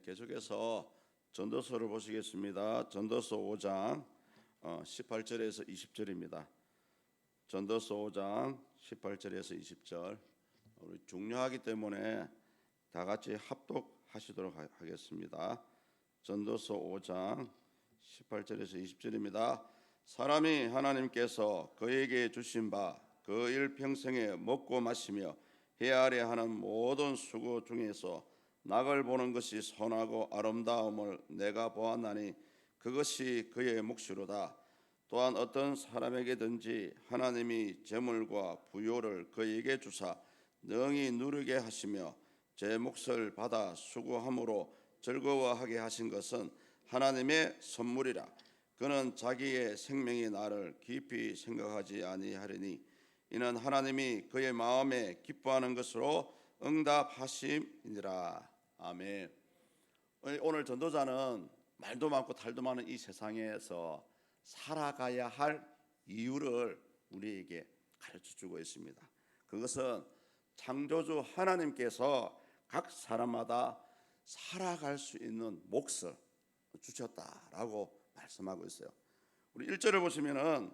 계속해서 전도서를 보시겠습니다. 전도서 5장 18절에서 20절입니다. 전도서 5장 18절에서 20절. 우리 중요하기 때문에 다 같이 합독하시도록 하겠습니다. 전도서 5장 18절에서 20절입니다. 사람이 하나님께서 그에게 주신 바 그 일평생에 먹고 마시며 해 아래 하는 모든 수고 중에서 낙을 보는 것이 선하고 아름다움을 내가 보았나니 그것이 그의 몫이로다. 또한 어떤 사람에게든지 하나님이 재물과 부요를 그에게 주사 능히 누리게 하시며 제 몫을 받아 수고함으로 즐거워하게 하신 것은 하나님의 선물이라. 그는 자기의 생명이 나를 깊이 생각하지 아니하리니 이는 하나님이 그의 마음에 기뻐하는 것으로 응답하심이니라. 아멘. 오늘 전도자는 말도 많고 탈도 많은 이 세상에서 살아가야 할 이유를 우리에게 가르쳐주고 있습니다. 그것은 창조주 하나님께서 각 사람마다 살아갈 수 있는 몫을 주셨다라고 말씀하고 있어요. 우리 1절을 보시면은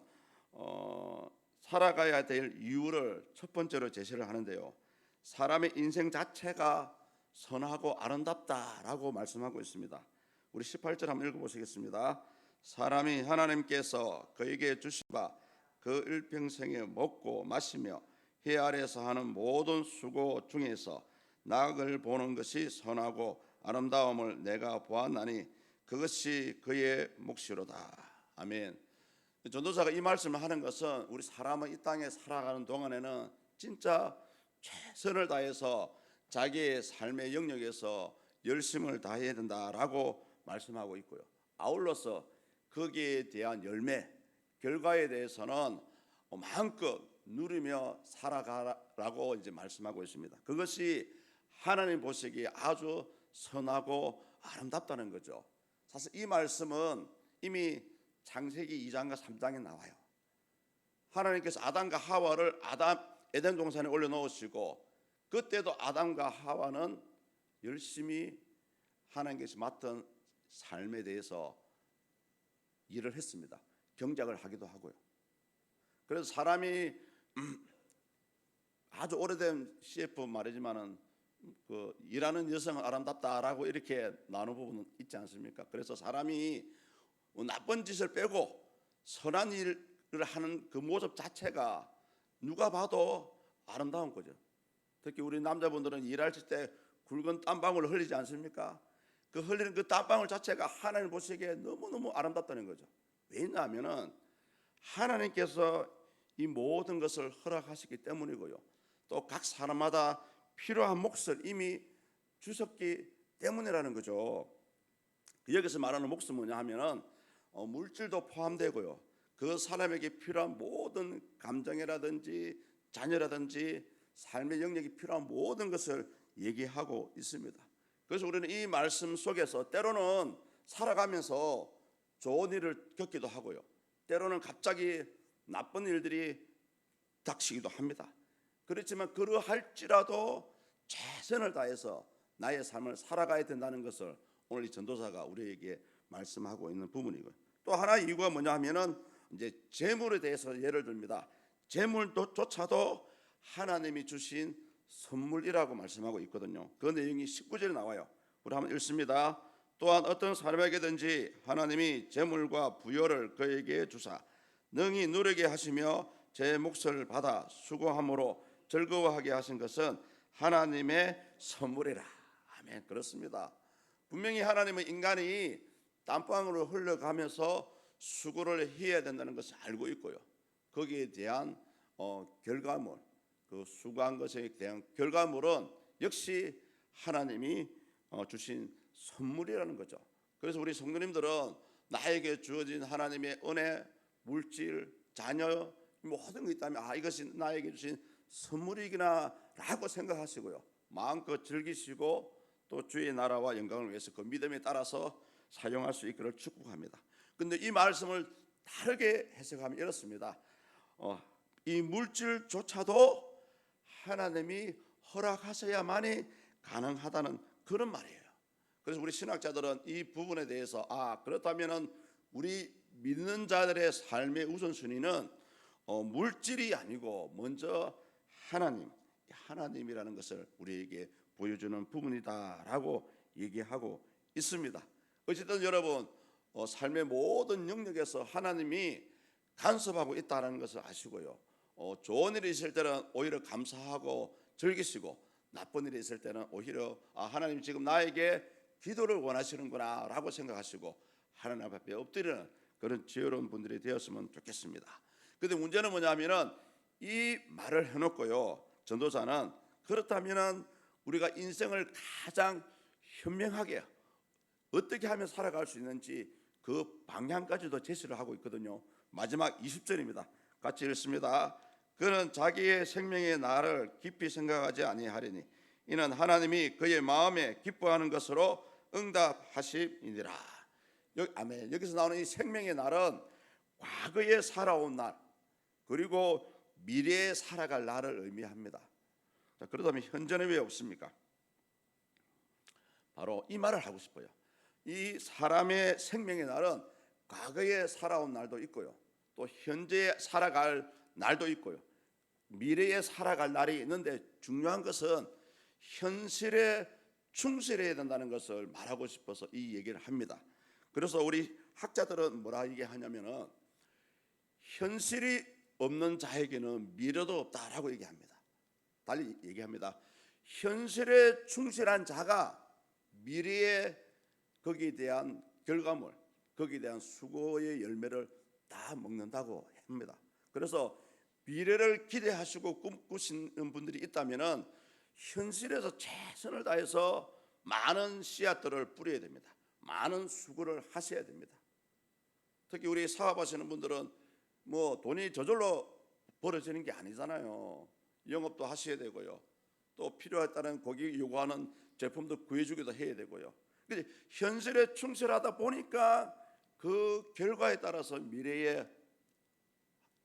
살아가야 될 이유를 첫 번째로 제시를 하는데요. 사람의 인생 자체가 선하고 아름답다라고 말씀하고 있습니다. 우리 18절 한번 읽어보시겠습니다. 사람이 하나님께서 그에게 주신 바 그 일평생에 먹고 마시며 해 아래서 하는 모든 수고 중에서 낙을 보는 것이 선하고 아름다움을 내가 보았나니 그것이 그의 몫이로다. 아멘. 전도사가 이 말씀을 하는 것은 우리 사람은 이 땅에 살아가는 동안에는 진짜 최선을 다해서 자기의 삶의 영역에서 열심을 다해야 된다라고 말씀하고 있고요. 아울러서 거기에 대한 열매, 결과에 대해서는 마음껏 누리며 살아가라고 이제 말씀하고 있습니다. 그것이 하나님 보시기에 아주 선하고 아름답다는 거죠. 사실 이 말씀은 이미 창세기 2장과 3장에 나와요. 하나님께서 아담과 하와를 에덴 동산에 올려놓으시고 그때도 아담과 하와는 열심히 하나님께서 맡은 삶에 대해서 일을 했습니다. 경작을 하기도 하고요. 그래서 사람이 아주 오래된 CF 말이지만은 그 일하는 여성은 아름답다라고 이렇게 나누는 부분은 있지 않습니까? 그래서 사람이 나쁜 짓을 빼고 선한 일을 하는 그 모습 자체가 누가 봐도 아름다운 거죠. 특히 우리 남자분들은 일할 때 굵은 땀방울을 흘리지 않습니까? 그 흘리는 그 땀방울 자체가 하나님 보시기에 너무너무 아름답다는 거죠. 왜냐하면은 하나님께서 이 모든 것을 허락하시기 때문이고요. 또 각 사람마다 필요한 몫을 이미 주셨기 때문이라는 거죠. 여기서 말하는 몫은 뭐냐 하면은 물질도 포함되고요. 그 사람에게 필요한 모든 감정이라든지 자녀라든지 삶의 영역이 필요한 모든 것을 얘기하고 있습니다. 그래서 우리는 이 말씀 속에서 때로는 살아가면서 좋은 일을 겪기도 하고요. 때로는 갑자기 나쁜 일들이 닥치기도 합니다. 그렇지만 그러할지라도 최선을 다해서 나의 삶을 살아가야 된다는 것을 오늘 이 전도사가 우리에게 말씀하고 있는 부분이고요. 또 하나의 이유가 뭐냐 하면은 이제 재물에 대해서 예를 듭니다. 재물조차도 하나님이 주신 선물이라고 말씀하고 있거든요. 그 내용이 19절에 나와요. 우리 한번 읽습니다. 또한 어떤 사람에게든지 하나님이 재물과 부요를 그에게 주사 능히 누리게 하시며 제 몫을 받아 수고함으로 즐거워하게 하신 것은 하나님의 선물이라. 아멘. 그렇습니다. 분명히 하나님은 인간이 땀방울을 흘려가면서 수고를 해야 된다는 것을 알고 있고요. 거기에 대한 결과물, 그 수고한 것에 대한 결과물은 역시 하나님이 주신 선물이라는 거죠. 그래서 우리 성도님들은 나에게 주어진 하나님의 은혜, 물질, 자녀 모든 게 있다면 이것이 나에게 주신 선물이구나 라고 생각하시고요. 마음껏 즐기시고 또 주의 나라와 영광을 위해서 그 믿음에 따라서 사용할 수 있기를 축복합니다. 그런데 이 말씀을 다르게 해석하면 이렇습니다. 이 물질조차도 하나님이 허락하셔야만이 가능하다는 그런 말이에요. 그래서 우리 신학자들은 이 부분에 대해서 그렇다면은 우리 믿는 자들의 삶의 우선순위는 물질이 아니고 먼저 하나님이라는 것을 우리에게 보여주는 부분이다라고 얘기하고 있습니다. 어쨌든 여러분 삶의 모든 영역에서 하나님이 간섭하고 있다는 것을 아시고요. 좋은 일이 있을 때는 오히려 감사하고 즐기시고 나쁜 일이 있을 때는 오히려 하나님 지금 나에게 기도를 원하시는구나 라고 생각하시고 하나님 앞에 엎드리는 그런 지혜로운 분들이 되었으면 좋겠습니다. 그런데 문제는 뭐냐면은 이 말을 해놓고요, 전도자는 그렇다면은 우리가 인생을 가장 현명하게 어떻게 하면 살아갈 수 있는지 그 방향까지도 제시를 하고 있거든요. 마지막 20절입니다. 같이 읽습니다. 그는 자기의 생명의 날을 깊이 생각하지 아니하리니 이는 하나님이 그의 마음에 기뻐하는 것으로 응답하심이니라. 아멘. 여기서 나오는 이 생명의 날은 과거에 살아온 날 그리고 미래에 살아갈 날을 의미합니다. 자, 그렇다면 현재는 왜 없습니까? 바로 이 말을 하고 싶어요. 이 사람의 생명의 날은 과거에 살아온 날도 있고요, 또 현재에 살아갈 날도 있고요, 미래에 살아갈 날이 있는데 중요한 것은 현실에 충실해야 된다는 것을 말하고 싶어서 이 얘기를 합니다. 그래서 우리 학자들은 뭐라 얘기하냐면은 현실이 없는 자에게는 미래도 없다라고 얘기합니다. 달리 얘기합니다. 현실에 충실한 자가 미래에 거기에 대한 결과물, 거기에 대한 수고의 열매를 다 먹는다고 합니다. 그래서 미래를 기대하시고 꿈꾸시는 분들이 있다면은 현실에서 최선을 다해서 많은 씨앗들을 뿌려야 됩니다. 많은 수고를 하셔야 됩니다. 특히 우리 사업하시는 분들은 뭐 돈이 저절로 벌어지는 게 아니잖아요. 영업도 하셔야 되고요, 또 필요에 따른 거기 요구하는 제품도 구해주기도 해야 되고요. 근데 현실에 충실하다 보니까 그 결과에 따라서 미래에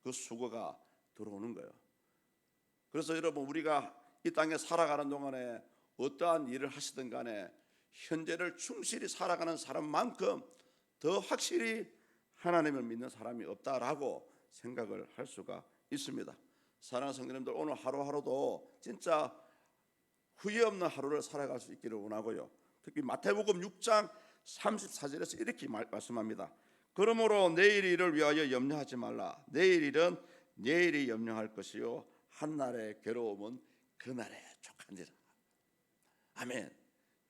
그 수고가 들어오는 거예요. 그래서 여러분, 우리가 이 땅에 살아가는 동안에 어떠한 일을 하시든 간에 현재를 충실히 살아가는 사람만큼 더 확실히 하나님을 믿는 사람이 없다라고 생각을 할 수가 있습니다. 사랑하는 성도님들, 오늘 하루하루도 진짜 후회 없는 하루를 살아갈 수 있기를 원하고요, 특히 마태복음 6장 34절에서 이렇게 말씀합니다. 그러므로 내일 일을 위하여 염려하지 말라. 내일 일은 내일이 염려할 것이요 한날의 괴로움은 그날에 족하니라. 아멘.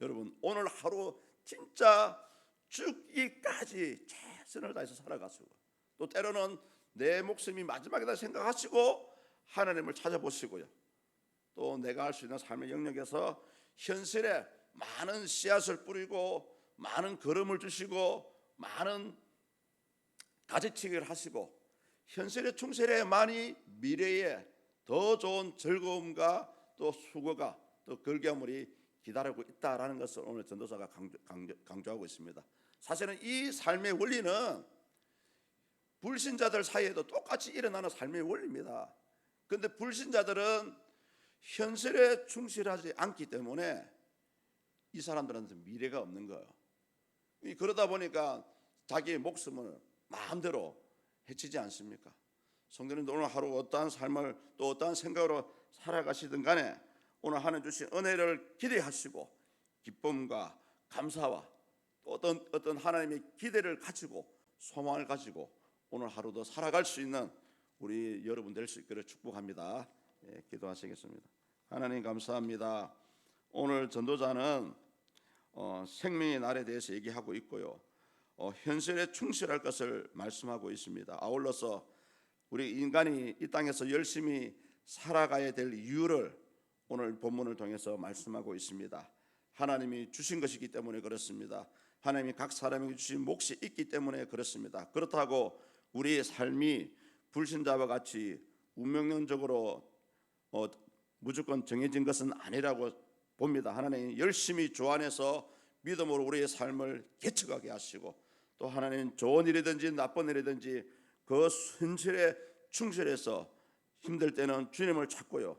여러분, 오늘 하루 진짜 죽기까지 최선을 다해서 살아가시고, 또 때로는 내 목숨이 마지막이다 생각하시고 하나님을 찾아보시고요, 또 내가 할 수 있는 삶의 영역에서 현실에 많은 씨앗을 뿌리고 많은 걸음을 주시고 많은 가지치기를 하시고 현실에 충실해야만이 미래에 더 좋은 즐거움과 또 수고가 또 결과물이 기다리고 있다라는 것을 오늘 전도사가 강조하고 있습니다. 사실은 이 삶의 원리는 불신자들 사이에도 똑같이 일어나는 삶의 원리입니다. 그런데 불신자들은 현실에 충실하지 않기 때문에 이 사람들한테 미래가 없는 거예요. 그러다 보니까 자기의 목숨을 마음대로 해치지 않습니까? 성도님들, 오늘 하루 어떠한 삶을 또 어떠한 생각으로 살아가시든 간에 오늘 하나님 주신 은혜를 기대하시고 기쁨과 감사와 또 어떤 하나님의 기대를 가지고 소망을 가지고 오늘 하루도 살아갈 수 있는 우리 여러분 될 수 있기를 축복합니다. 기도하시겠습니다. 하나님 감사합니다. 오늘 전도자는 생명의 날에 대해서 얘기하고 있고요, 현실에 충실할 것을 말씀하고 있습니다. 아울러서 우리 인간이 이 땅에서 열심히 살아가야 될 이유를 오늘 본문을 통해서 말씀하고 있습니다. 하나님이 주신 것이기 때문에 그렇습니다. 하나님이 각 사람에게 주신 몫이 있기 때문에 그렇습니다. 그렇다고 우리의 삶이 불신자와 같이 운명론적으로 무조건 정해진 것은 아니라고 봅니다. 하나님 열심히 주 안에서 믿음으로 우리의 삶을 개척하게 하시고, 또 하나님 좋은 일이든지 나쁜 일이든지 그 현실에 충실해서 힘들 때는 주님을 찾고요,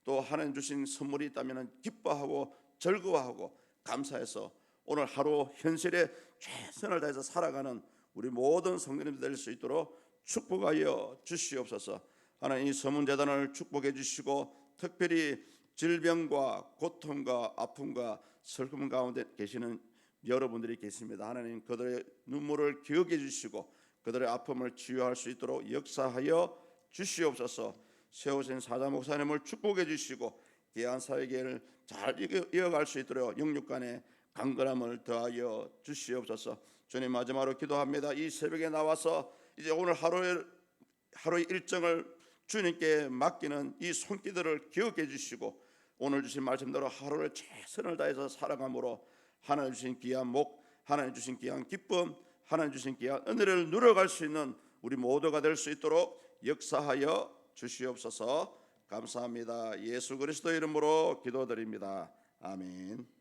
또 하나님 주신 선물이 있다면 기뻐하고 즐거워하고 감사해서 오늘 하루 현실에 최선을 다해서 살아가는 우리 모든 성도님들 될 수 있도록 축복하여 주시옵소서. 하나님, 이 서문재단을 축복해 주시고 특별히 질병과 고통과 아픔과 슬픔 가운데 계시는 여러분들이 계십니다. 하나님, 그들의 눈물을 기억해 주시고 그들의 아픔을 치유할 수 있도록 역사하여 주시옵소서. 세우신 사자 목사님을 축복해 주시고 귀한 사역을 잘 이어갈 수 있도록 영육간의 강건함을 더하여 주시옵소서. 주님, 마지막으로 기도합니다. 이 새벽에 나와서 이제 오늘 하루의 일정을 주님께 맡기는 이 손길들을 기억해 주시고 오늘 주신 말씀대로 하루를 최선을 다해서 살아감으로 하나님 주신 귀한 목, 하나님 주신 귀한 기쁨, 하나님 주신 귀한 은혜를 누려갈 수 있는 우리 모두가 될 수 있도록 역사하여 주시옵소서. 감사합니다. 예수 그리스도 이름으로 기도드립니다. 아멘.